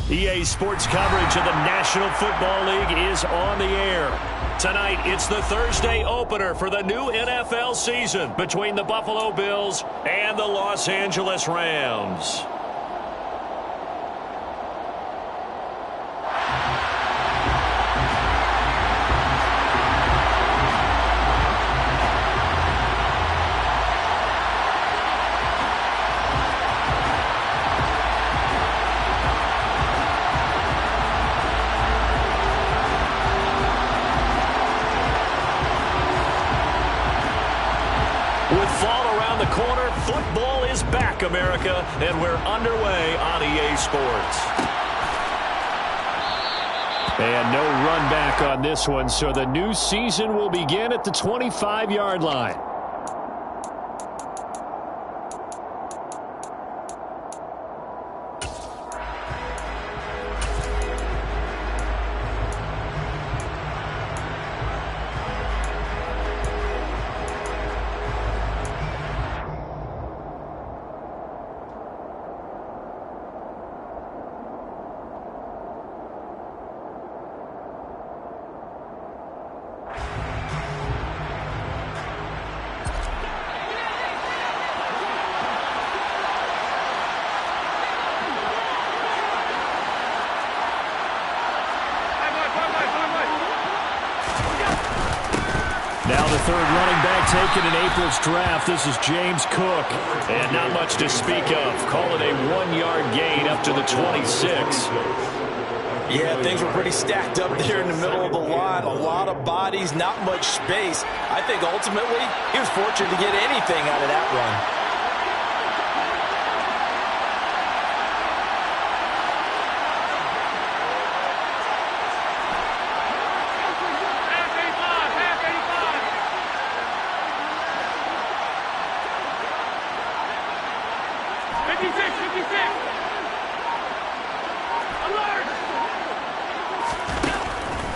EA Sports coverage of the National Football League is on the air. Tonight, it's the Thursday opener for the new NFL season between the Buffalo Bills and the Los Angeles Rams. Football is back, America, and we're underway on EA Sports. And no run back on this one, so the new season will begin at the 25-yard line. Now the third running back taken in April's draft. This is James Cook. And not much to speak of. Call it a 1-yard gain up to the 26. Yeah, things were pretty stacked up there in the middle of the line. A lot of bodies, not much space. I think ultimately he was fortunate to get anything out of that run.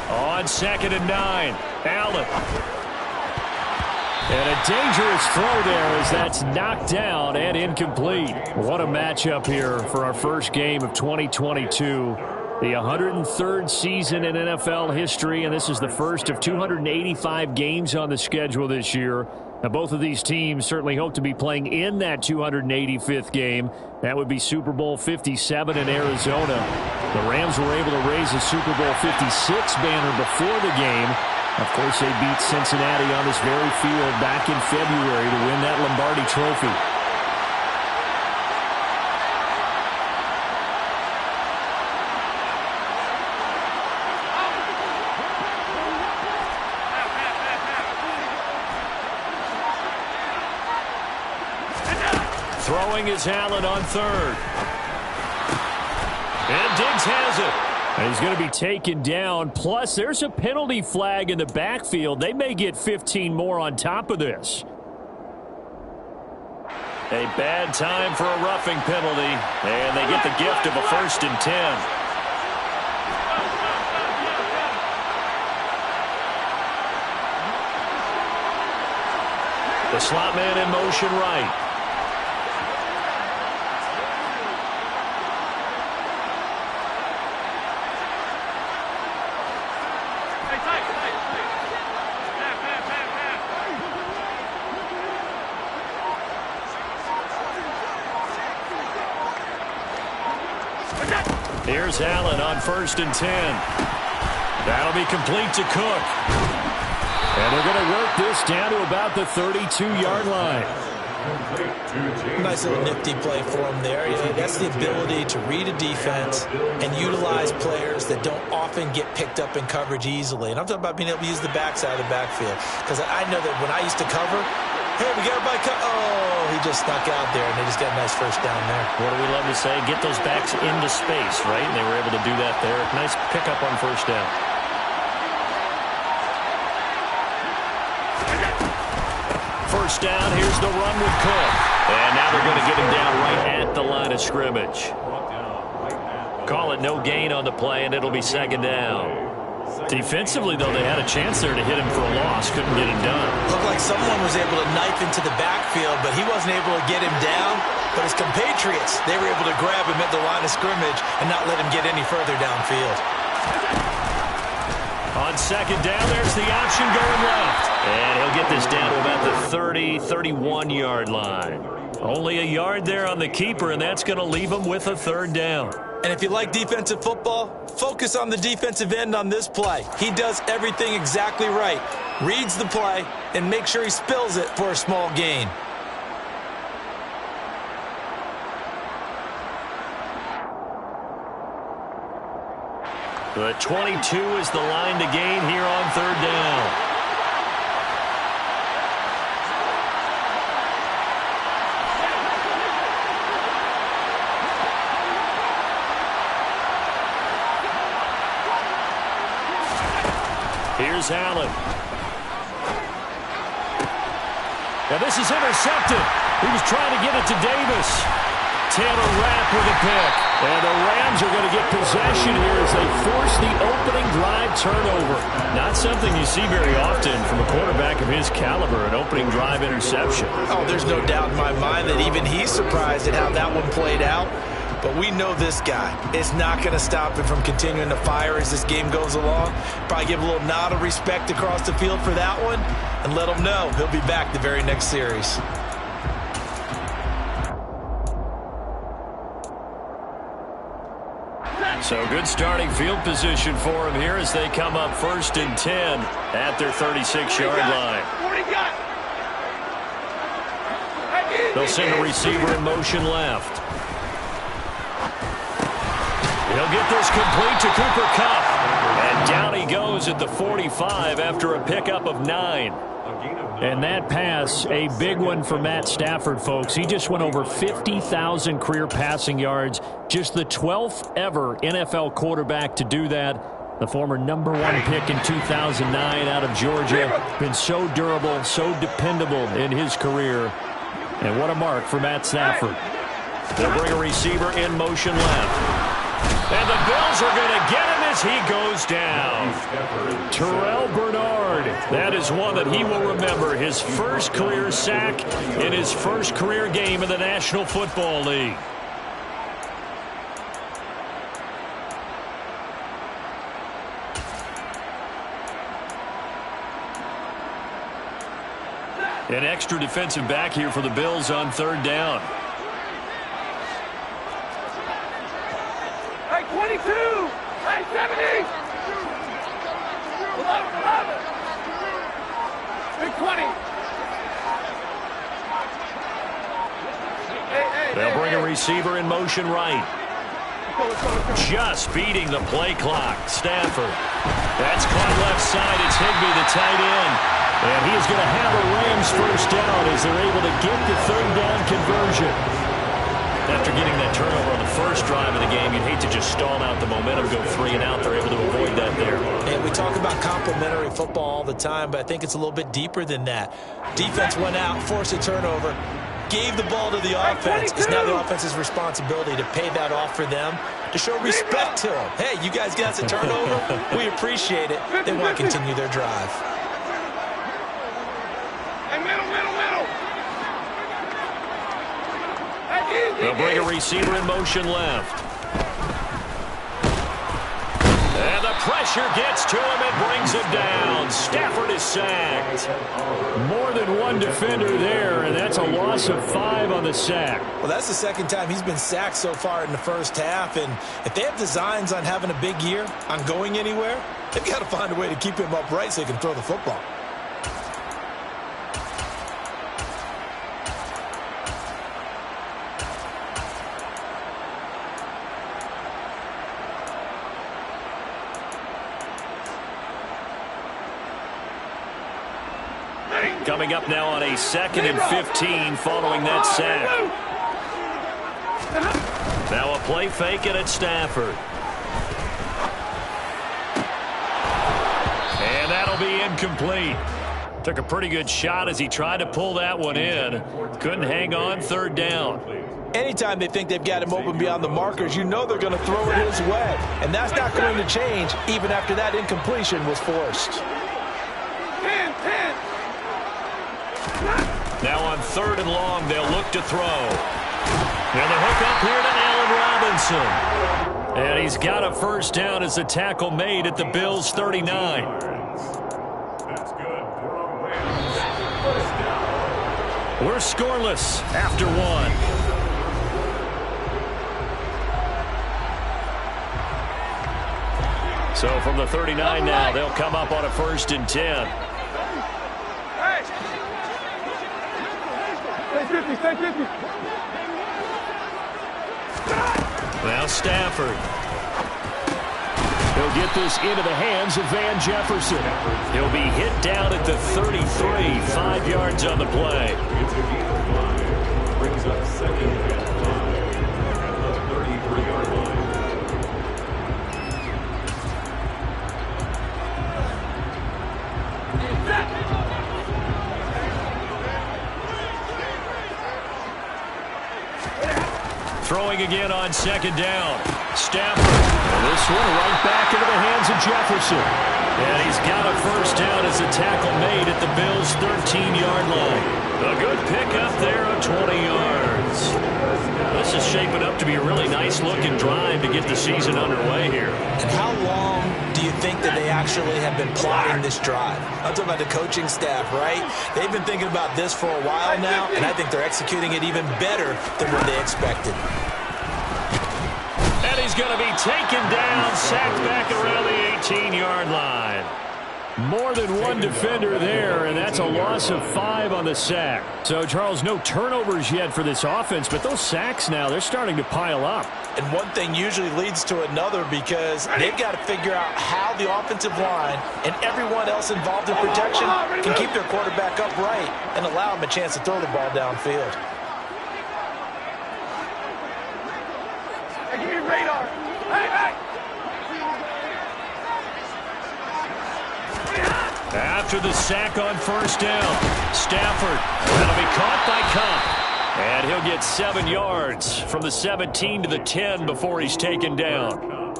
On 2nd and 9, Allen. And a dangerous throw there as that's knocked down and incomplete. What a matchup here for our first game of 2022. The 103rd season in NFL history, and this is the first of 285 games on the schedule this year. Now, both of these teams certainly hope to be playing in that 285th game. That would be Super Bowl 57 in Arizona. The Rams were able to raise a Super Bowl 56 banner before the game. Of course, they beat Cincinnati on this very field back in February to win that Lombardi Trophy. Throwing is Allen on 3rd. And Diggs has it. And he's going to be taken down. Plus, there's a penalty flag in the backfield. They may get 15 more on top of this. A bad time for a roughing penalty. And they get the gift of a 1st and 10. The slot man in motion right. Here's Allen on 1st and 10. That'll be complete to Cook. And they're going to work this down to about the 32-yard line. Nice little nifty play for him there. You know, that's the ability to read a defense and utilize players that don't often get picked up in coverage easily. And I'm talking about being able to use the backside of the backfield. Because I know that when I used to cover, hey, we got everybody oh, he just snuck out there, and they just got a nice 1st down there. What do we love to say? Get those backs into space, right? And they were able to do that there. Nice pickup on 1st down. First down, here's the run with Cook. And now they're going to get him down right at the line of scrimmage. Call it no gain on the play, and it'll be 2nd down. Defensively, though, they had a chance there to hit him for a loss. Couldn't get him done. Looked like someone was able to knife into the backfield, but he wasn't able to get him down. But his compatriots, they were able to grab him at the line of scrimmage and not let him get any further downfield. On second down, there's the option going left. And he'll get this down to about the 30, 31-yard line. Only a yard there on the keeper, and that's going to leave him with a third down. And if you like defensive football, focus on the defensive end on this play. He does everything exactly right. Reads the play and makes sure he spills it for a small gain. The 22 is the line to gain here on third down. Here's Allen. Now this is intercepted. He was trying to get it to Davis. Taylor Rapp with a pick. And the Rams are going to get possession here as they force the opening drive turnover. Not something you see very often from a quarterback of his caliber, an opening drive interception. Oh, there's no doubt in my mind that even he's surprised at how that one played out. But we know this guy is not going to stop him from continuing to fire as this game goes along. Probably give a little nod of respect across the field for that one and let him know he'll be back the very next series. So good starting field position for him here as they come up 1st and 10 at their 36-yard line. They'll send a receiver in motion left. He'll get this complete to Cooper Kupp. And down he goes at the 45 after a pickup of 9. And that pass, a big one for Matt Stafford, folks. He just went over 50,000 career passing yards. Just the 12th ever NFL quarterback to do that. The former #1 pick in 2009 out of Georgia. Been so durable, so dependable in his career. And what a mark for Matt Stafford. They'll bring a receiver in motion left. And the Bills are going to get him as he goes down. Terrell Bernard. That is one that he will remember. His first career sack in his first career game in the National Football League. An extra defensive back here for the Bills on third down. 22! Hey, 70! Big 20! They'll bring a receiver in motion right. Just beating the play clock. Stafford. That's caught left side. It's Higbee, the tight end. And he is going to have a Rams first down as they're able to get the third down conversion. After getting that turnover on the first drive of the game, you'd hate to just stall out the momentum, go 3 and out. They're able to avoid that there. And we talk about complementary football all the time, but I think it's a little bit deeper than that. Defense went out, forced a turnover, gave the ball to the offense. It's now the offense's responsibility to pay that off for them, to show respect to them. Hey, you guys got a turnover. We appreciate it. They want to continue their drive. They'll bring a receiver in motion left. And the pressure gets to him and brings him down. Stafford is sacked. More than one defender there, and that's a loss of 5 on the sack. Well, that's the second time he's been sacked so far in the first half, and if they have designs on having a big year, on going anywhere, they've got to find a way to keep him upright so he can throw the football. Coming up now on a 2nd and 15 following that sack. Now a play fake and it's Stafford. And that'll be incomplete. Took a pretty good shot as he tried to pull that one in. Couldn't hang on third down. Anytime they think they've got him open beyond the markers, you know they're going to throw it his way. And that's not going to change even after that incompletion was forced. 10. Now on 3rd and long, they'll look to throw. And the hook up here to Allen Robinson. And he's got a first down as the tackle made at the Bills' 39. We're scoreless after 1. So from the 39 now, they'll come up on a 1st and 10. Stay 50. Now Stafford. He'll get this into the hands of Van Jefferson. He'll be hit down at the 33, 5 yards on the play. Brings up 2nd and 5 at the 33-yard line. Throwing again on 2nd down. Stafford. And this one right back into the hands of Jefferson. And he's got a first down as a tackle made at the Bills' 13-yard line. A good pickup there of 20 yards. This is shaping up to be a really nice-looking drive to get the season underway here. And how long do you think that they actually have been plotting this drive? I'm talking about the coaching staff, right? They've been thinking about this for a while now, and I think they're executing it even better than what they expected. And he's going to be taken down, sacked back around the 18-yard line. More than one defender there, and that's a loss of 5 on the sack. So, Charles, no turnovers yet for this offense, but those sacks now, they're starting to pile up. And one thing usually leads to another because they've got to figure out how the offensive line and everyone else involved in protection can keep their quarterback upright and allow him a chance to throw the ball downfield. Hey, give me radar. Hey! After the sack on 1st down, Stafford. That'll be caught by Kupp. And he'll get 7 yards from the 17 to the 10 before he's taken down.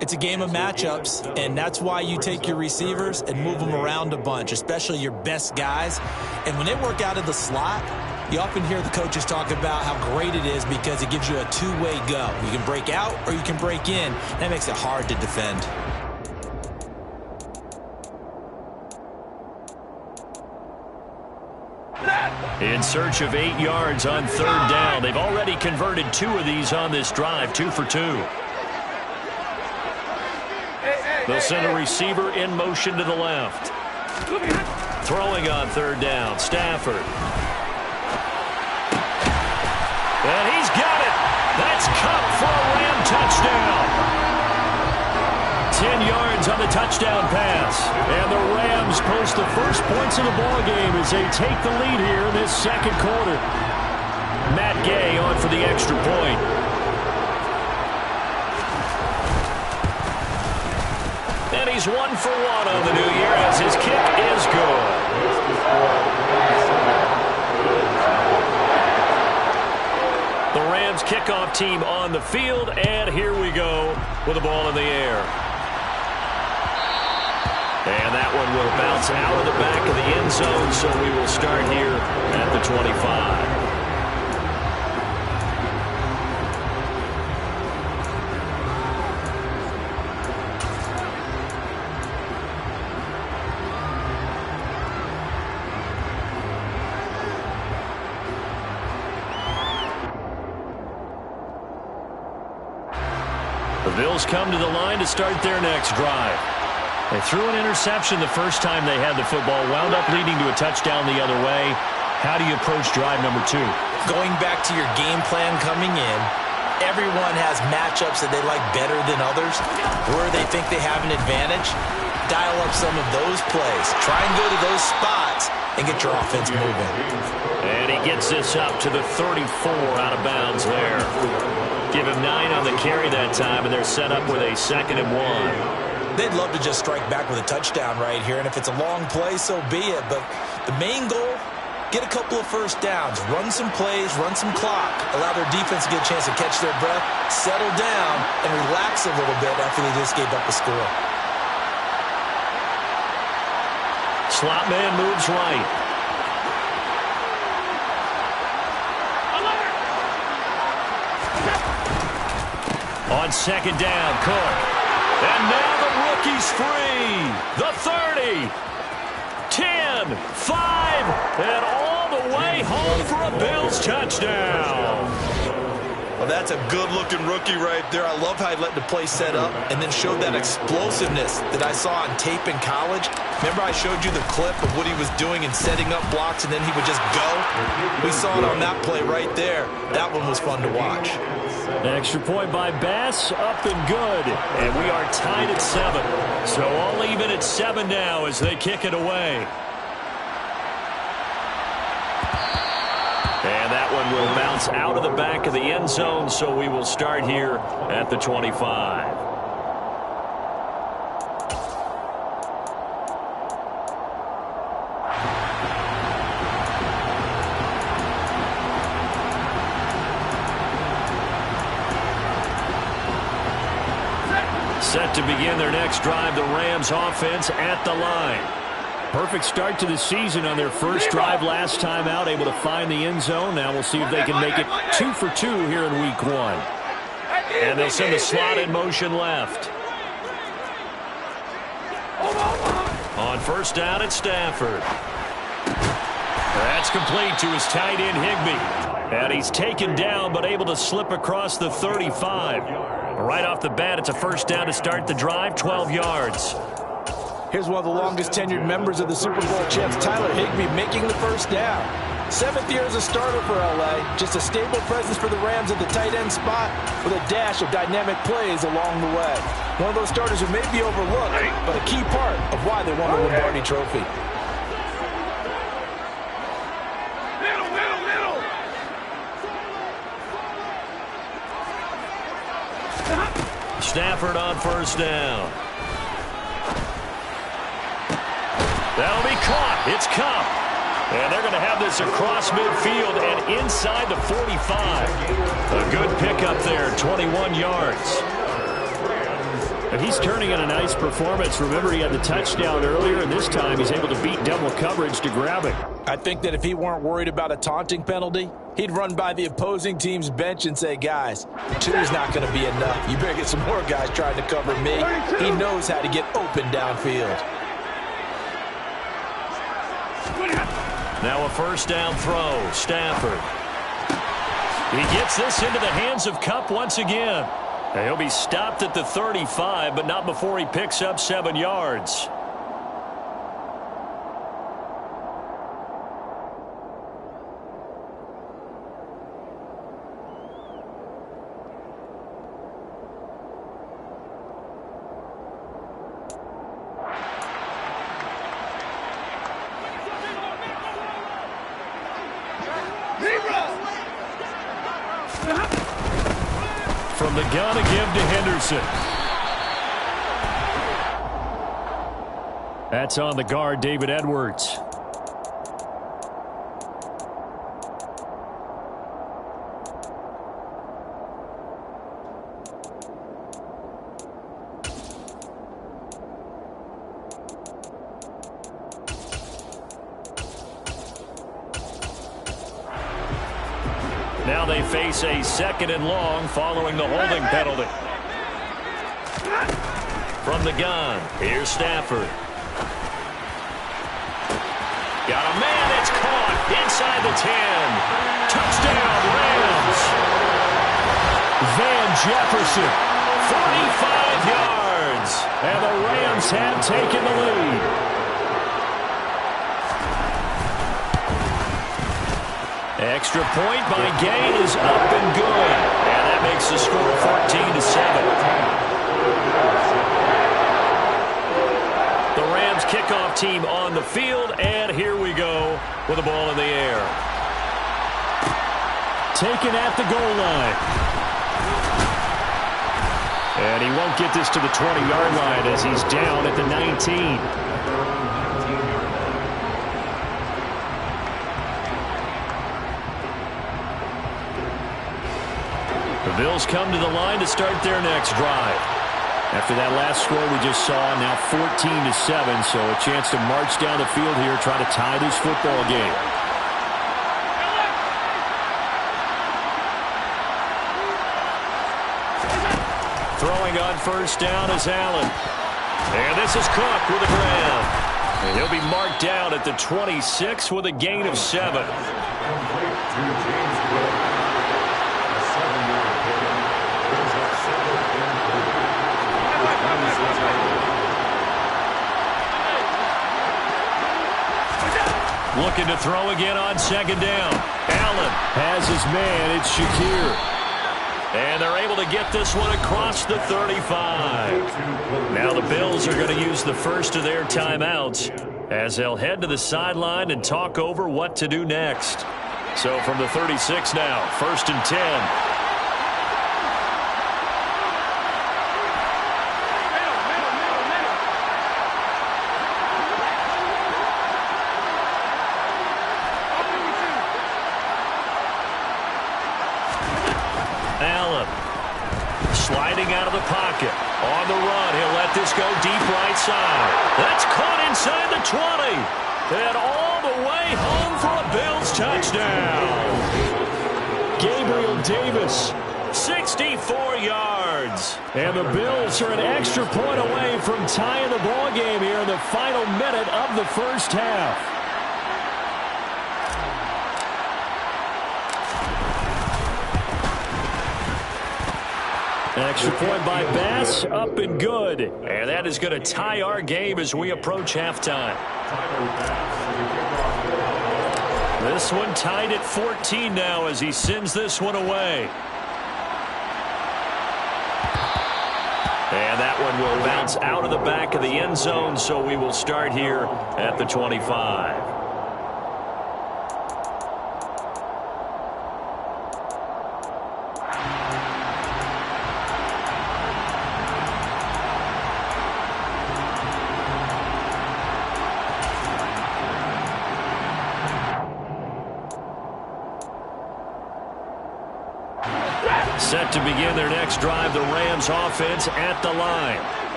It's a game of matchups, and that's why you take your receivers and move them around a bunch, especially your best guys. And when they work out of the slot, you often hear the coaches talk about how great it is because it gives you a two-way go. You can break out or you can break in. That makes it hard to defend. In search of 8 yards on 3rd down. They've already converted 2 of these on this drive, 2 for 2. They'll send a receiver in motion to the left. Throwing on 3rd down, Stafford. And he's got it. That's Kupp for a Ram touchdown. 10 yards on the touchdown pass. And the Rams post the first points of the ballgame as they take the lead here in this 2nd quarter. Matt Gay on for the extra point. And he's 1 for 1 on the new year as his kick is good. The Rams kickoff team on the field, and here we go with the ball in the air. And that one will bounce out of the back of the end zone, so we will start here at the 25. The Bills come to the line to start their next drive. They threw an interception the first time they had the football, wound up leading to a touchdown the other way. How do you approach drive number 2? Going back to your game plan coming in, everyone has matchups that they like better than others. Where they think they have an advantage, dial up some of those plays. Try and go to those spots and get your offense moving. And he gets this up to the 34 out of bounds there. Give him 9 on the carry that time, and they're set up with a 2nd and 1. They'd love to just strike back with a touchdown right here, and if it's a long play, so be it. But the main goal Get a couple of first downs, run some plays, run some clock, allow their defense to get a chance to catch their breath, settle down, and relax a little bit after they just gave up a score. Slot man moves right. On second down, Cook. And now the rookie's free. The 30. 10, 5, and all the way home for a Bills touchdown. Well, that's a good-looking rookie right there. I love how he let the play set up and then showed that explosiveness that I saw on tape in college. Remember I showed you the clip of what he was doing and setting up blocks, and then he would just go? We saw it on that play right there. That one was fun to watch. An extra point by Bass, up and good. And we are tied at 7. So all even at 7 now as they kick it away. And that one will bounce out of the back of the end zone, so we will start here at the 25. Set to begin their next drive, the Rams offense at the line. Perfect start to the season on their first drive last time out, able to find the end zone. Now we'll see if they can make it 2 for 2 here in week 1. And they'll send the slot in motion left. On first down, it's Stafford. That's complete to his tight end, Higbee. And he's taken down, but able to slip across the 35. Right off the bat, it's a first down to start the drive, 12 yards. Here's one of the longest tenured members of the Super Bowl champs, Tyler Higbee, making the first down. 7th year as a starter for L.A. Just a stable presence for the Rams at the tight end spot with a dash of dynamic plays along the way. One of those starters who may be overlooked, but a key part of why they won the Lombardi Trophy. Stafford on first down. That'll be caught. It's Kupp. And they're going to have this across midfield and inside the 45. A good pickup there, 21 yards. And he's turning in a nice performance. Remember, he had the touchdown earlier, and this time he's able to beat double coverage to grab it. I think that if he weren't worried about a taunting penalty, he'd run by the opposing team's bench and say, guys, 2 is not going to be enough. You better get some more guys trying to cover me. He knows how to get open downfield. Now a first down throw, Stafford. He gets this into the hands of Kupp once again. And he'll be stopped at the 35, but not before he picks up 7 yards. From the gun, a give to Henderson. That's on the guard, David Edwards. Now they face a 2nd and long following the holding penalty. From the gun, here's Stafford. Got a man, it's caught inside the 10. Touchdown, Rams. Van Jefferson. 45 yards. And the Rams have taken the lead. Extra point by Gay is up and good. And that makes the score 14-7. The Rams kickoff team on the field, and here we go with the ball in the air. Taken at the goal line. And he won't get this to the 20-yard line as he's down at the 19. The Bills come to the line to start their next drive. After that last score we just saw, now 14-7, so a chance to march down the field here, try to tie this football game. Throwing on first down is Allen. And this is Cook with a grab. And he'll be marked down at the 26 with a gain of 7. Looking to throw again on second down. Allen has his man. It's Shakir. And they're able to get this one across the 35. Now the Bills are going to use the first of their timeouts as they'll head to the sideline and talk over what to do next. So from the 36 now, 1st and 10. Sliding out of the pocket. On the run, he'll let this go deep right side. That's caught inside the 20. And all the way home for a Bills touchdown. Gabriel Davis, 64 yards. And the Bills are an extra point away from tying the ball game here in the final minute of the first half. An extra point by Bass, up and good. And that is going to tie our game as we approach halftime. This one tied at 14 now as he sends this one away. And that one will bounce out of the back of the end zone, so we will start here at the 25. Set to begin their next drive, the Rams offense at the line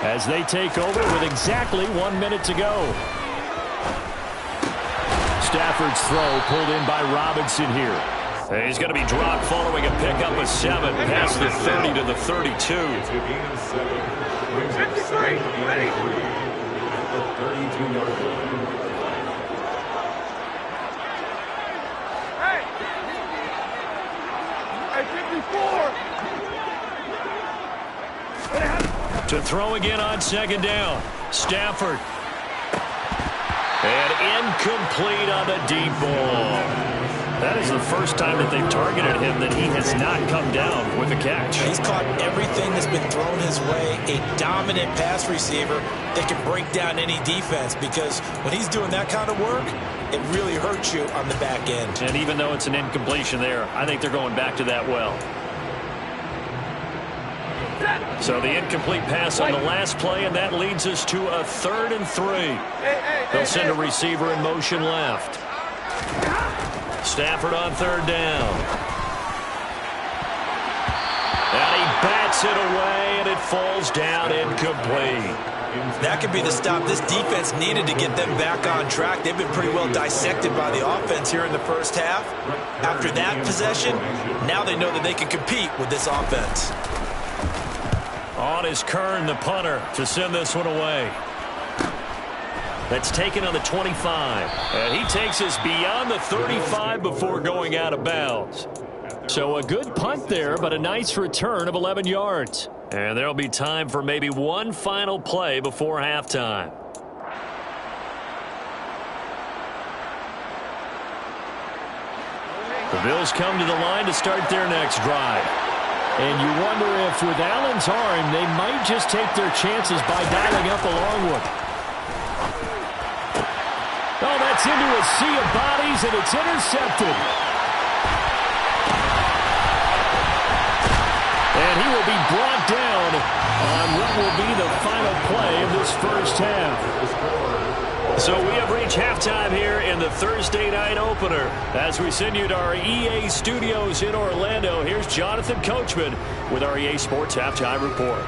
as they take over with exactly 1 minute to go. Stafford's throw pulled in by Robinson here. And he's going to be dropped following a pickup of 7 past the 30 to the 32. It's a gain of 7. Brings up 7 and 3 at the 32-yard line. To throw again on second down. Stafford. And incomplete on the deep ball. That is the first time that they've targeted him that he has not come down with a catch. He's caught everything that's been thrown his way. A dominant pass receiver that can break down any defense, because when he's doing that kind of work, it really hurts you on the back end. And even though it's an incompletion there, I think they're going back to that well. So the incomplete pass on the last play, and that leads us to a 3rd and 3. They'll send a receiver in motion left. Stafford on 3rd down. And he bats it away, and it falls down incomplete. That could be the stop this defense needed to get them back on track. They've been pretty well dissected by the offense here in the first half. After that possession, now they know that they can compete with this offense. On is Kern, the punter, to send this one away. That's taken on the 25. And he takes us beyond the 35 before going out of bounds. So a good punt there, but a nice return of 11 yards. And there'll be time for maybe one final play before halftime. The Bills come to the line to start their next drive. And you wonder if with Allen's arm, they might just take their chances by dialing up a long one. Oh, that's into a sea of bodies, and it's intercepted. And he will be brought down on what will be the final play of this first half. So we have reached halftime here in the Thursday night opener. As we send you to our EA studios in Orlando, here's Jonathan Coachman with our EA Sports Halftime Report.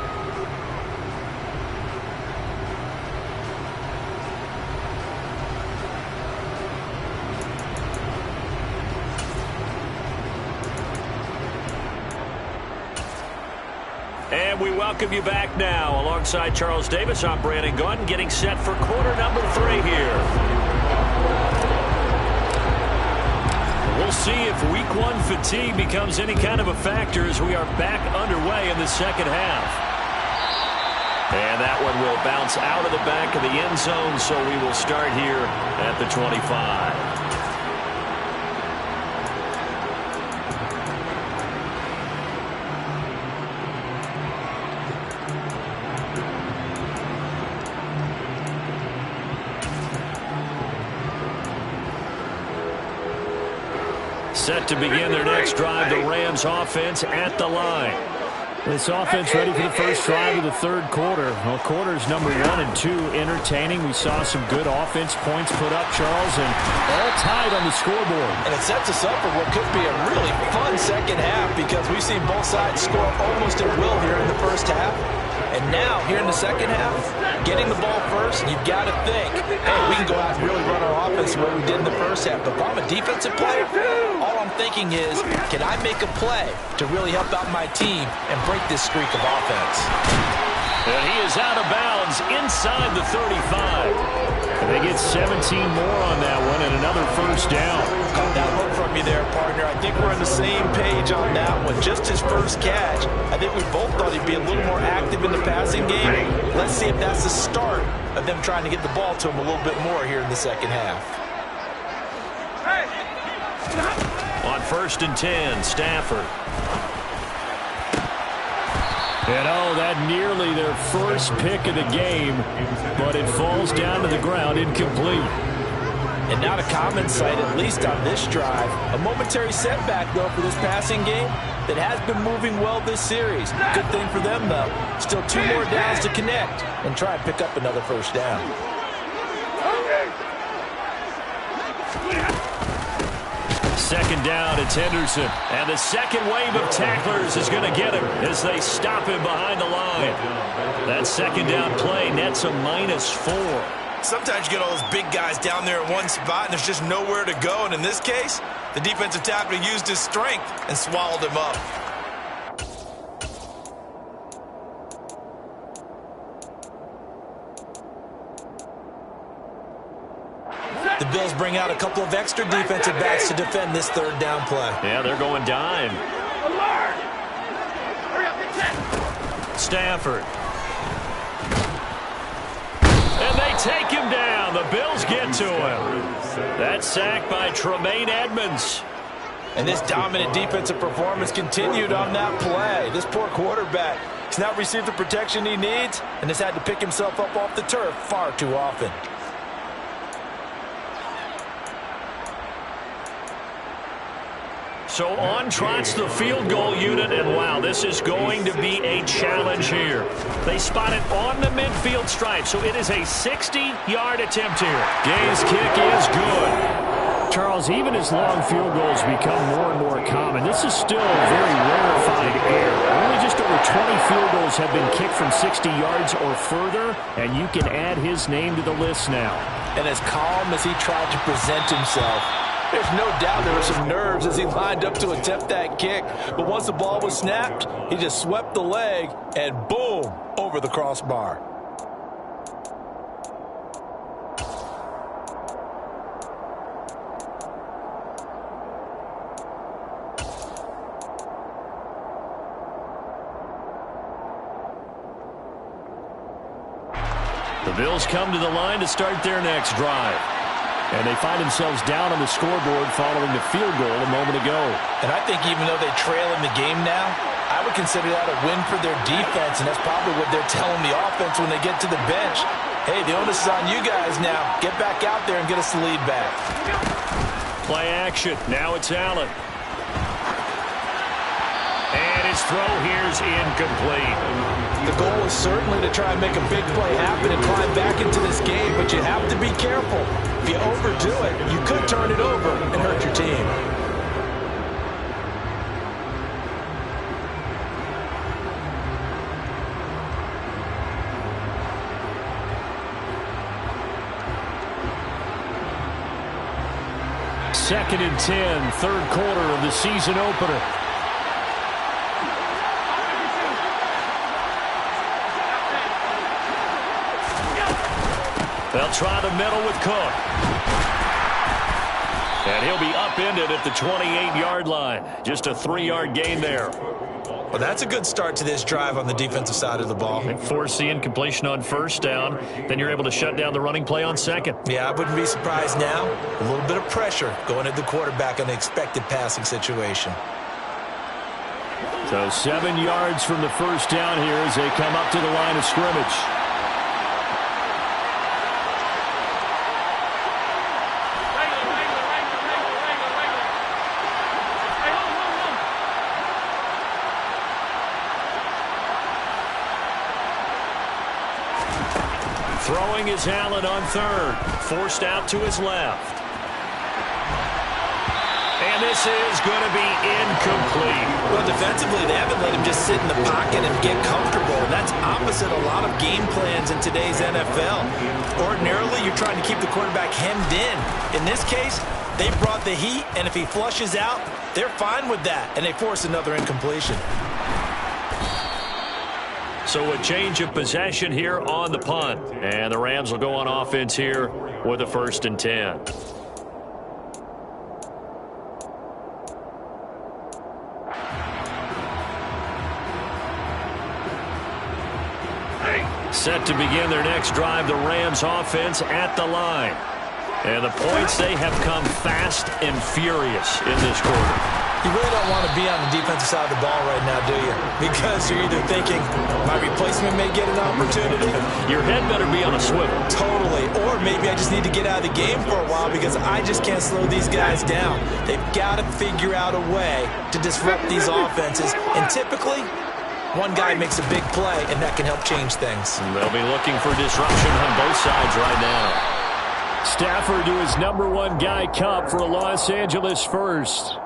And we welcome you back now. Alongside Charles Davis, I'm Brandon Gaudin, getting set for quarter number 3 here. We'll see if week 1 fatigue becomes any kind of a factor as we are back underway in the second half. And that one will bounce out of the back of the end zone, so we will start here at the 25. Set to begin their next drive, the Rams offense at the line. This offense ready for the first drive of the third quarter. Well, quarters number 1 and 2 entertaining. We saw some good offense points put up, Charles, and all tied on the scoreboard. And it sets us up for what could be a really fun second half because we've seen both sides score almost at will here in the first half. And now, here in the second half, getting the ball first, you've got to think, hey, we can go out and really run our offense the way we did in the first half. But if I'm a defensive player, all I'm thinking is, can I make a play to really help out my team and break this streak of offense? And he is out of bounds inside the 35. And they get 17 more on that one and another first down. Caught that look from you there, partner. I think we're on the same page on that one. Just his first catch. I think we both thought he'd be a little more active in the passing game. Let's see if that's the start of them trying to get the ball to him a little bit more here in the second half. On 1st and 10, Stafford. And that nearly their first pick of the game, but it falls down to the ground incomplete. And not a common sight, at least on this drive. A momentary setback, though, for this passing game that has been moving well this series. Good thing for them, though. Still 2 more downs to connect and try and pick up another first down. Second down, it's Henderson. And the second wave of tacklers is going to get him as they stop him behind the line. That second down play nets a -4. Sometimes you get all those big guys down there in one spot, and there's just nowhere to go. And in this case, the defensive tackle used his strength and swallowed him up. The Bills bring out a couple of extra defensive backs to defend this third down play. Yeah, they're going dime. Stafford. And they take him down. The Bills get to him. That sack by Tremaine Edmonds. And this dominant defensive performance continued on that play. This poor quarterback has not received the protection he needs and has had to pick himself up off the turf far too often. So on trots the field goal unit, and wow, this is going to be a challenge here. They spot it on the midfield stripe, so it is a 60-yard attempt here. Gay's kick is good. Charles, even as long field goals become more and more common, this is still a very rarefied air. Only just over 20 field goals have been kicked from 60 yards or further, and you can add his name to the list now. And as calm as he tried to present himself, there's no doubt there were some nerves as he lined up to attempt that kick. But once the ball was snapped, he just swept the leg and boom, over the crossbar. The Bills come to the line to start their next drive. And they find themselves down on the scoreboard following the field goal a moment ago. And I think even though they trail in the game now, I would consider that a win for their defense, and that's probably what they're telling the offense when they get to the bench. Hey, the onus is on you guys now. Get back out there and get us the lead back. Play action. Now it's Allen. And His throw here's incomplete. The goal is certainly to try and make a big play happen and climb back into this game, but you have to be careful. If you overdo it, you could turn it over and hurt your team. Second and 10, third quarter of the season opener. They'll try the middle with Cook. And he'll be upended at the 28-yard line. Just a 3-yard gain there. Well, that's a good start to this drive on the defensive side of the ball. They force the incompletion on first down. Then you're able to shut down the running play on second. Yeah, I wouldn't be surprised now. A little bit of pressure going at the quarterback in the expected passing situation. So 7 yards from the first down here as they come up to the line of scrimmage. Throwing is Allen on third. Forced out to his left. And this is going to be incomplete. Well, defensively, they haven't let him just sit in the pocket and get comfortable. And that's opposite a lot of game plans in today's NFL. Ordinarily, you're trying to keep the quarterback hemmed in. In this case, they brought the heat, and if he flushes out, they're fine with that, and they force another incompletion. So a change of possession here on the punt. And the Rams will go on offense here with a 1st and 10. Set to begin their next drive, the Rams offense at the line. And the points, they have come fast and furious in this quarter. You really don't want to be on the defensive side of the ball right now, do you? Because you're either thinking, my replacement may get an opportunity. Your head better be on a swivel. Totally. Or maybe I just need to get out of the game for a while because I just can't slow these guys down. They've got to figure out a way to disrupt these offenses. And typically, one guy makes a big play, and that can help change things. And they'll be looking for disruption on both sides right now. Stafford to his #1 guy, Kupp, for a Los Angeles first.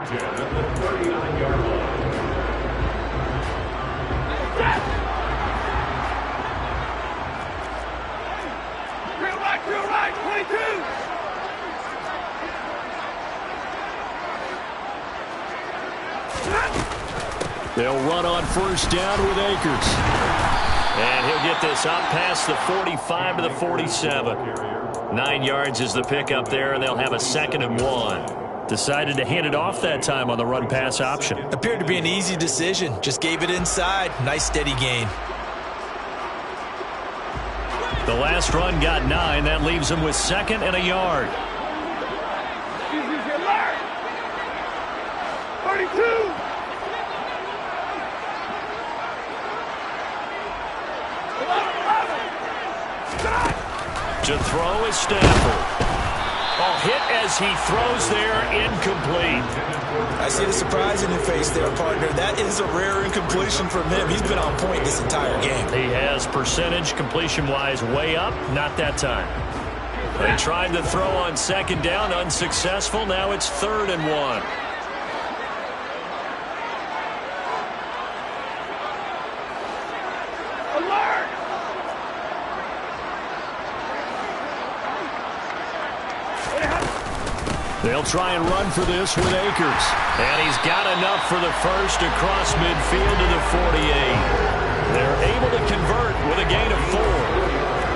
At the 39-yard line. Real right, 22. They'll run on first down with Akers. And he'll get this up past the 45 to the 47. 9 yards is the pickup there, and they'll have a 2nd and 1. Decided to hand it off that time on the run-pass option. Appeared to be an easy decision. Just gave it inside. Nice, steady gain. The last run got 9. That leaves him with 2nd and a yard. 32. To throw is Stafford. Oh, hit as he throws there, incomplete. I see the surprise in your face there, partner. That is a rare incompletion from him. He's been on point this entire game. He has percentage completion-wise way up, not that time. They tried to throw on 2nd down, unsuccessful. Now it's 3rd and 1. They'll try and run for this with Akers. And he's got enough for the first across midfield to the 48. They're able to convert with a gain of 4.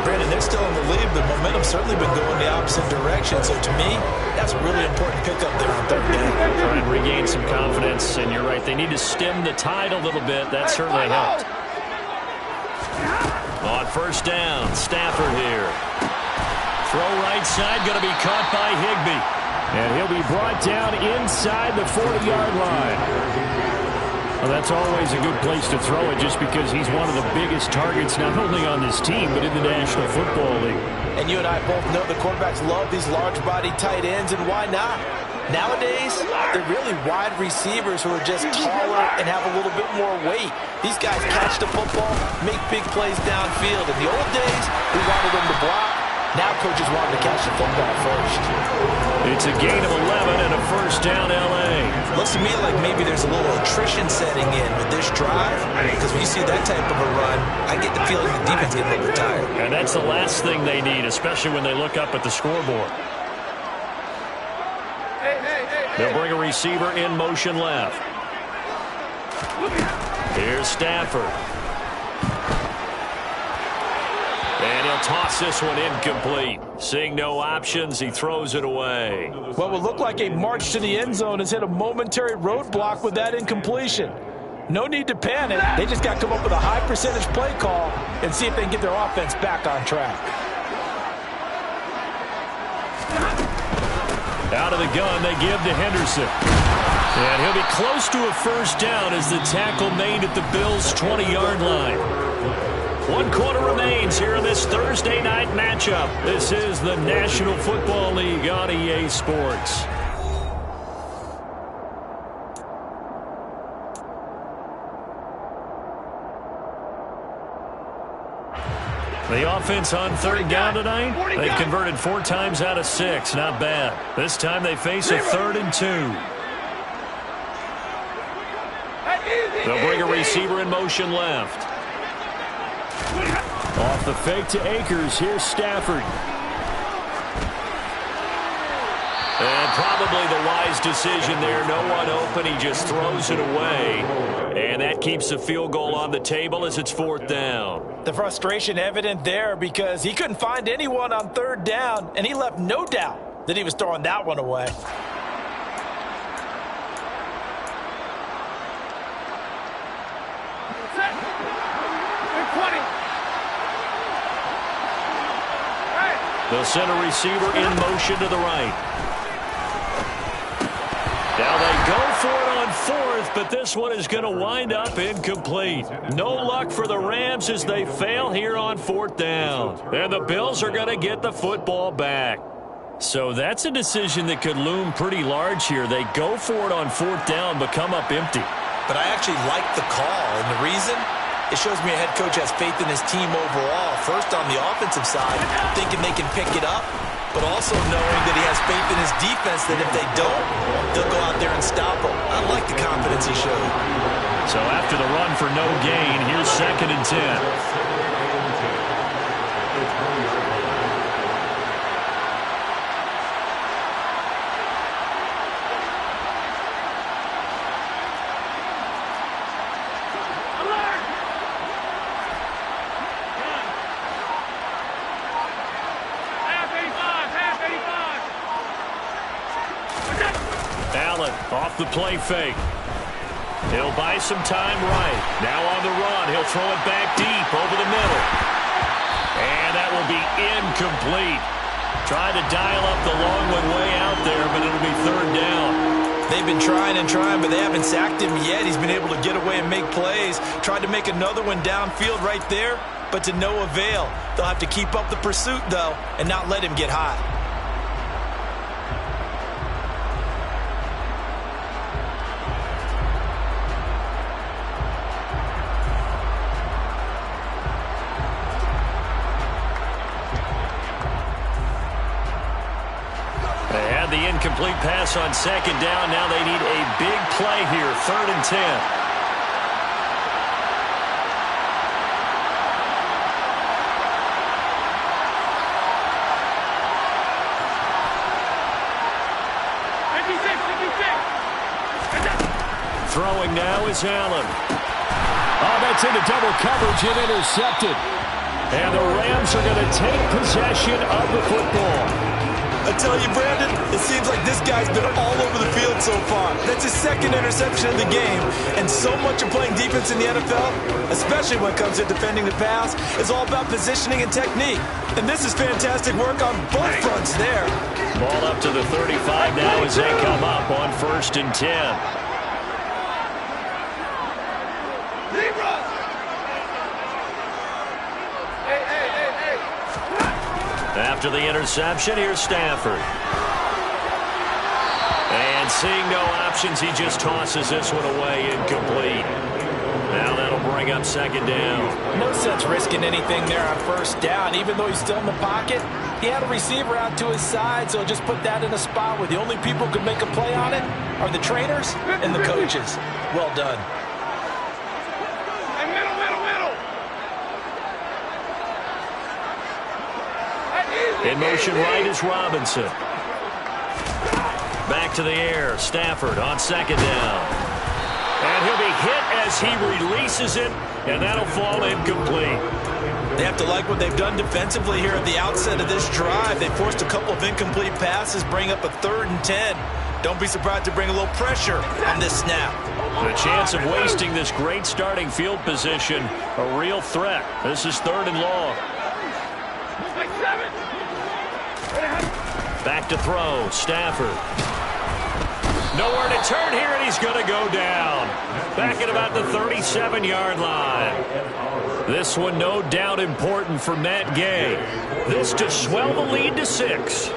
Brandon, they're still in the lead, but momentum's certainly been going the opposite direction. So to me, that's a really important pickup there on 3rd down. Try and regain some confidence, and you're right. They need to stem the tide a little bit. That certainly helped. On first down, Stafford here. Throw right side, going to be caught by Higbee. And he'll be brought down inside the 40-yard line. Well, that's always a good place to throw it just because he's one of the biggest targets not only on this team but in the National Football League. And you and I both know the quarterbacks love these large-bodied tight ends, and why not? Nowadays, they're really wide receivers who are just taller and have a little bit more weight. These guys catch the football, make big plays downfield. In the old days, we wanted them to block. Now coaches want them to catch the football first. It's a gain of 11 and a first down L.A. Looks to me like maybe there's a little attrition setting in with this drive, because when you see that type of a run, I get the feeling the defense getting a little bit tired. And that's the last thing they need, especially when they look up at the scoreboard. They'll bring a receiver in motion left. Here's Stafford. And he'll toss this one incomplete. Seeing no options, he throws it away. What would look like a march to the end zone has hit a momentary roadblock with that incompletion. No need to panic. They just got to come up with a high percentage play call and see if they can get their offense back on track. Out of the gun, they give to Henderson. And he'll be close to a first down as the tackle made at the Bills' 20-yard line. 1 quarter remains here in this Thursday night matchup. This is the National Football League on EA Sports. The offense on third down tonight, they've converted 4 times out of 6. Not bad. This time they face a 3rd and 2. They'll bring a receiver in motion left. Off the fake to Akers, here's Stafford. And probably the wise decision there. No one open, he just throws it away. And that keeps the field goal on the table as it's 4th down. The frustration evident there because he couldn't find anyone on 3rd down, and he left no doubt that he was throwing that one away. They'll send a receiver in motion to the right. Now they go for it on 4th, but this one is going to wind up incomplete. No luck for the Rams as they fail here on 4th down. And the Bills are going to get the football back. So that's a decision that could loom pretty large here. They go for it on 4th down, but come up empty. But I actually like the call, and the reason? It shows me a head coach has faith in his team overall. First on the offensive side, thinking they can pick it up, but also knowing that he has faith in his defense that if they don't, they'll go out there and stop them. I like the confidence he showed. So after the run for no gain, here's 2nd and 10. Off the play fake. He'll buy some time right. Now on the run. He'll throw it back deep over the middle. And that will be incomplete. Tried to dial up the long one way out there, but it'll be 3rd down. They've been trying and trying, but they haven't sacked him yet. He's been able to get away and make plays. Tried to make another one downfield right there, but to no avail. They'll have to keep up the pursuit, though, and not let him get hot. Incomplete pass on 2nd down. Now they need a big play here. 3rd and 10. Throwing now is Allen. Oh, that's into double coverage and intercepted. And the Rams are going to take possession of the football. I tell you, Brandon, it seems like this guy's been all over the field so far. That's his 2nd interception of the game. And so much of playing defense in the NFL, especially when it comes to defending the pass, is all about positioning and technique. And this is fantastic work on both fronts there. Ball up to the 35 now as they come up on 1st and 10. After the interception, here's Stafford. And seeing no options, he just tosses this one away, incomplete. Now that'll bring up second down. No sense risking anything there on first down. Even though he's still in the pocket, he had a receiver out to his side, so just put that in a spot where the only people who could make a play on it are the trainers and the coaches. Well done. In motion right is Robinson. Back to the air. Stafford on second down. And he'll be hit as he releases it, and that'll fall incomplete. They have to like what they've done defensively here at the outset of this drive. They forced a couple of incomplete passes, bring up a 3rd and 10. Don't be surprised to bring a little pressure on this snap. The chance of wasting this great starting field position, a real threat. This is 3rd and long. Back to throw. Stafford. Nowhere to turn here, and he's going to go down. Back at about the 37-yard line. This one no doubt important for Matt Gay. This to swell the lead to 6.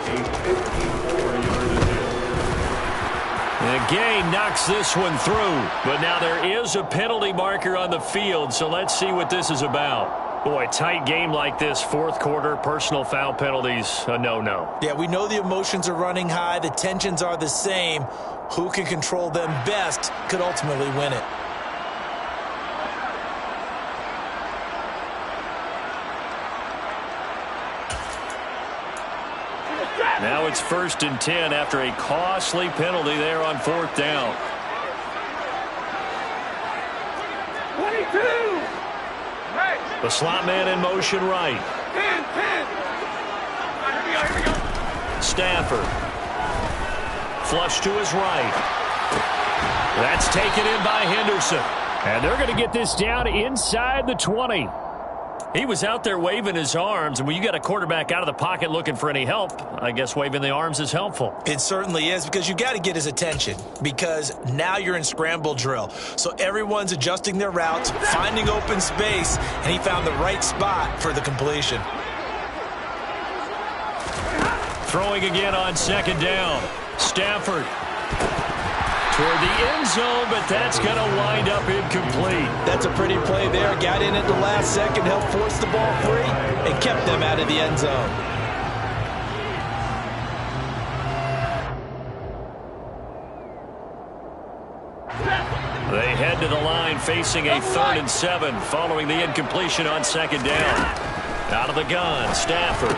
And Gay knocks this one through. But now there is a penalty marker on the field, so let's see what this is about. Boy, tight game like this, 4th quarter, personal foul penalties, a no-no. Yeah, we know the emotions are running high. The tensions are the same. Who can control them best could ultimately win it. Now it's 1st and 10 after a costly penalty there on 4th down. 22! The slot man in motion right. 10. Here we go. Stafford. Flush to his right. That's taken in by Henderson. And they're going to get this down inside the 20. He was out there waving his arms, and when you got a quarterback out of the pocket looking for any help, I guess waving the arms is helpful. It certainly is, because you got to get his attention, because now you're in scramble drill. So everyone's adjusting their routes, finding open space, and he found the right spot for the completion. Throwing again on second down. Stafford toward the end zone, but that's going to wind up incomplete. That's a pretty play there. Got in at the last second, helped force the ball free, and kept them out of the end zone. They head to the line facing a 3rd and 7 following the incompletion on second down. Out of the gun, Stafford.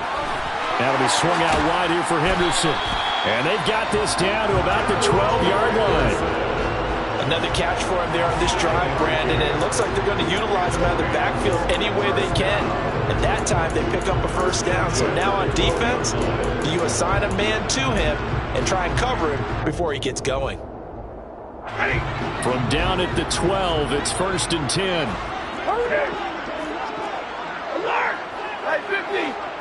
That'll be swung out wide here for Henderson. And they've got this down to about the 12-yard line. Another catch for him there on this drive, Brandon, and it looks like they're going to utilize him out of the backfield any way they can. At that time, they pick up a 1st down. So now on defense, you assign a man to him and try and cover him before he gets going. From down at the 12, it's 1st and 10. Alert! Hey, 50!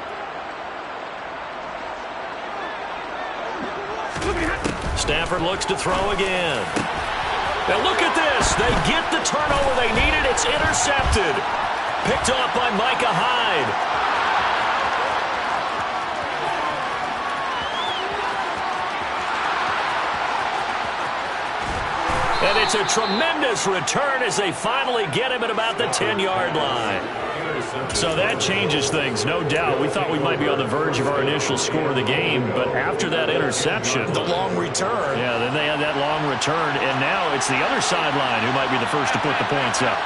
Stafford looks to throw again. Now look at this. They get the turnover they needed. It's intercepted. Picked off by Micah Hyde. And it's a tremendous return as they finally get him at about the 10-yard line. So that changes things, no doubt. We thought we might be on the verge of our initial score of the game, but after that interception, The long return. yeah, then they had that long return, and now it's the other sideline who might be the first to put the points up.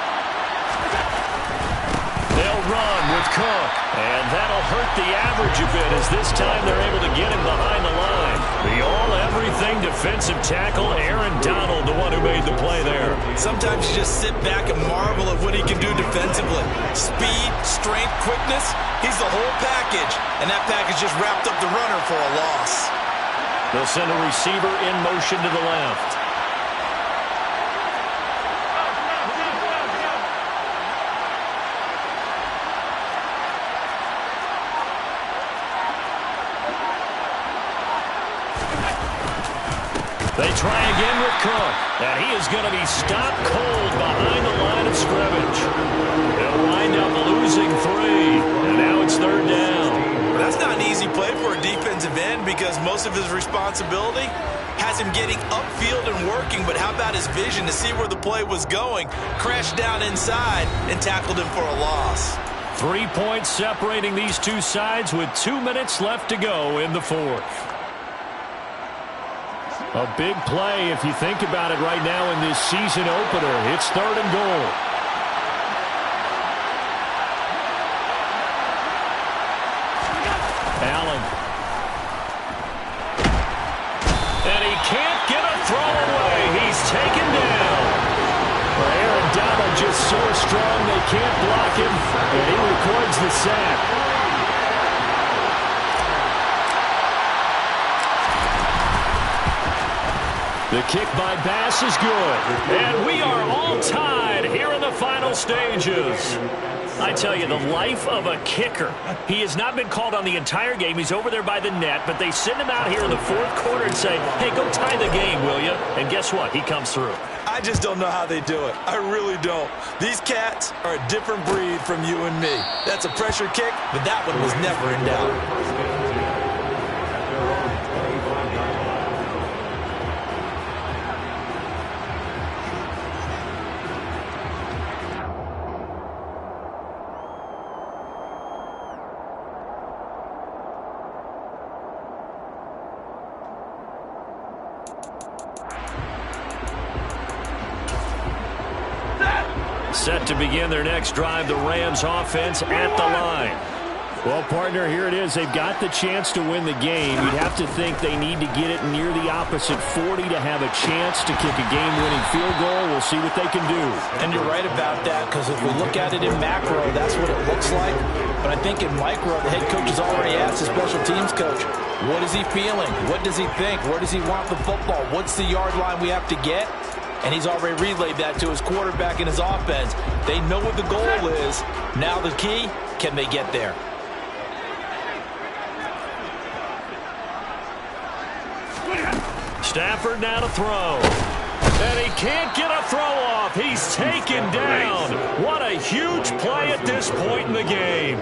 They'll run with Cook, and that'll hurt the average a bit as this time they're able to get him behind the line. The all-everything defensive tackle, Aaron Donald, the one who made the play there. Sometimes you just sit back and marvel at what he can do defensively. Speed, strength, quickness, he's the whole package. And that package just wrapped up the runner for a loss. They'll send a receiver in motion to the left. They try again with Cook, and he is going to be stopped cold behind the line of scrimmage. They'll wind up losing 3, and now it's 3rd down. But that's not an easy been because most of his responsibility has him getting upfield and working, but how about his vision to see where the play was going, crashed down inside, and tackled him for a loss. 3 points separating these two sides with 2 minutes left to go in the fourth. A big play if you think about it right now in this season opener. It's 3rd and goal. Allen. And he can't get a throw away. He's taken down. Aaron Donald just so strong they can't block him, and he records the sack. The kick by Bass is good. And we are all tied here in the final stages. I tell you, the life of a kicker. He has not been called on the entire game. He's over there by the net, but they send him out here in the fourth quarter and say, hey, go tie the game, will you? And guess what? He comes through. I just don't know how they do it. I really don't. These cats are a different breed from you and me. That's a pressure kick, but that one was never in doubt. Set to begin their next drive, the Rams offense at the line. Well, partner, here it is. They've got the chance to win the game. You'd have to think they need to get it near the opposite 40 to have a chance to kick a game-winning field goal. We'll see what they can do. And you're right about that, because if we look at it in macro, that's what it looks like. But I think in micro, the head coach has already asked the special teams coach, what is he feeling? What does he think? Where does he want the football? What's the yard line we have to get? And he's already relayed that to his quarterback and his offense. They know what the goal is. Now the key, can they get there? Stafford now to throw. And he can't get a throw off. He's taken down. What a huge play at this point in the game.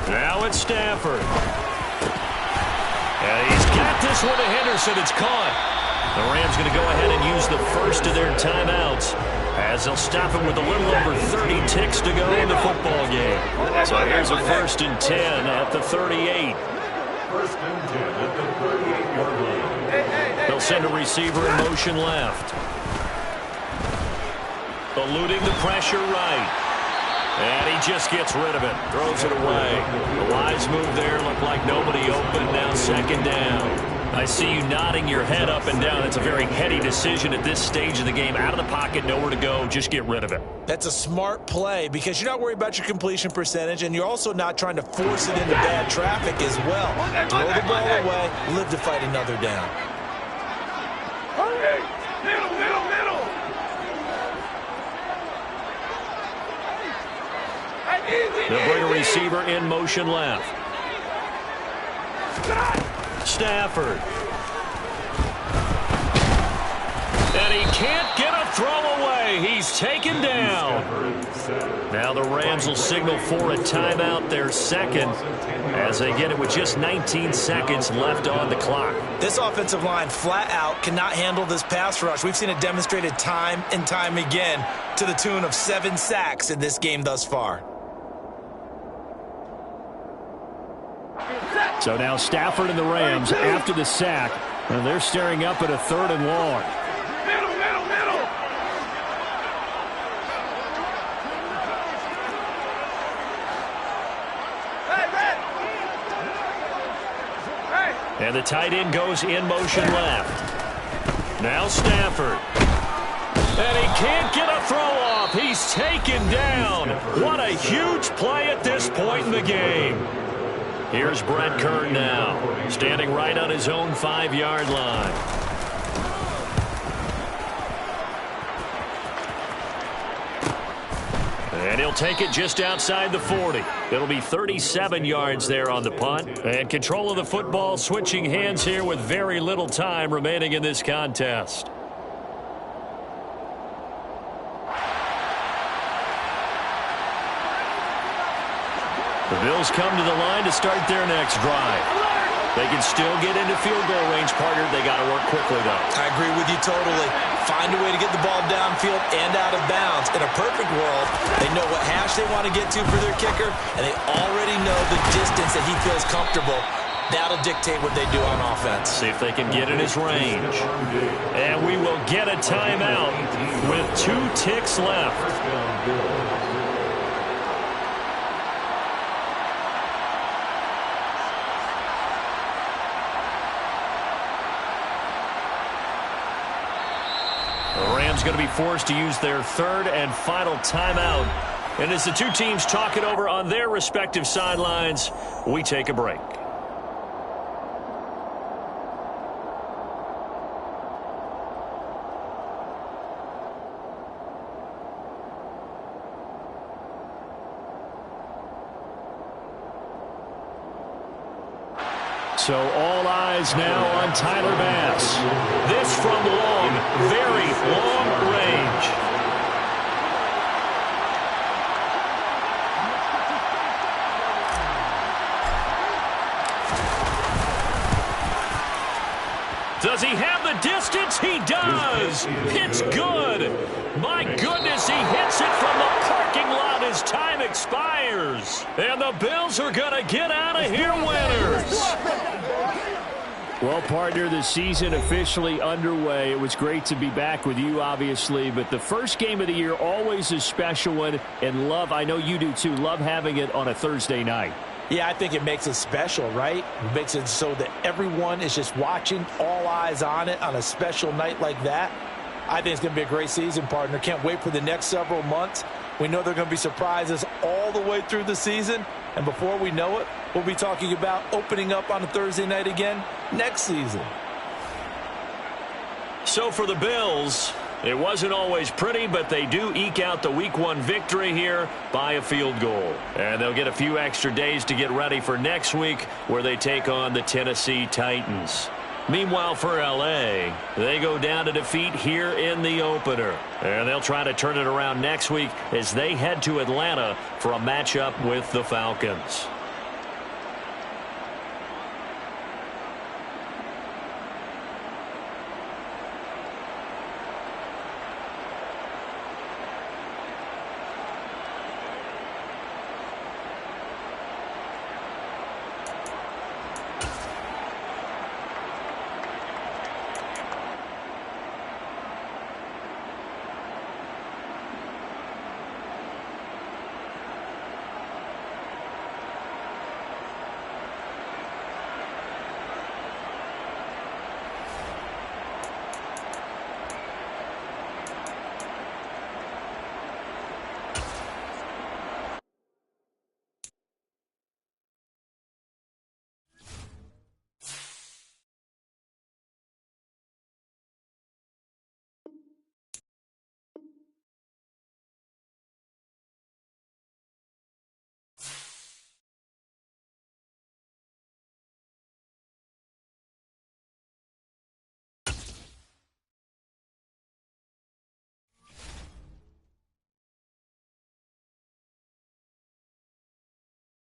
Now it's Stafford. And he's got this one to Henderson. It's caught. The Rams going to go ahead and use the first of their timeouts as they'll stop him with a little over 30 ticks to go in the football game. So here's a 1st and 10 at the 38. 1st and 10 at the 38-yard line. They'll send a receiver in motion left. Eluding the pressure right. And he just gets rid of it. Throws it away. A wise move there. Looked like nobody open. Now 2nd down. I see you nodding your head up and down. It's a very heady decision at this stage of the game. Out of the pocket, nowhere to go. Just get rid of it. That's a smart play because you're not worried about your completion percentage, and you're also not trying to force it into bad traffic as well. Throw the ball away. Live to fight another down. They'll bring a receiver in motion left. Stafford. And he can't get a throw away. He's taken down. Now the Rams will signal for a timeout, their 2nd, as they get it with just 19 seconds left on the clock. This offensive line flat out cannot handle this pass rush. We've seen it demonstrated time and time again to the tune of 7 sacks in this game thus far. So now Stafford and the Rams after the sack, and they're staring up at a 3rd and long. And the tight end goes in motion left. Now Stafford. And he can't get a throw off. He's taken down. What a huge play at this point in the game. Here's Brett Kern now, standing right on his own 5-yard line. And he'll take it just outside the 40. It'll be 37 yards there on the punt. And control of the football switching hands here with very little time remaining in this contest. The Bills come to the line to start their next drive. They can still get into field goal range, partner. They got to work quickly, though. I agree with you totally. Find a way to get the ball downfield and out of bounds. In a perfect world, they know what hash they want to get to for their kicker, and they already know the distance that he feels comfortable. That'll dictate what they do on offense. See if they can get in his range. And we will get a timeout with 2 ticks left. Going to be forced to use their 3rd and final timeout. And as the two teams talk it over on their respective sidelines, we take a break. So all eyes now on Tyler Bass. This from long, very long range. Does he have the distance? He does. It's good. My goodness, he hits it from the parking lot as time expires. And the Bills are going to get out of here winners. Well, partner, the season officially underway. It was great to be back with you, obviously, but the first game of the year always a special one, and love, I know you do too, love having it on a Thursday night. Yeah, I think it makes it special, right? It makes it so that everyone is just watching, all eyes on it on a special night like that. I think it's going to be a great season, partner. Can't wait for the next several months. We know there are going to be surprises all the way through the season. And before we know it, we'll be talking about opening up on a Thursday night again next season. So for the Bills, it wasn't always pretty, but they do eke out the Week 1 victory here by a field goal. And they'll get a few extra days to get ready for next week where they take on the Tennessee Titans. Meanwhile, for L.A., they go down to defeat here in the opener. And they'll try to turn it around next week as they head to Atlanta for a matchup with the Falcons.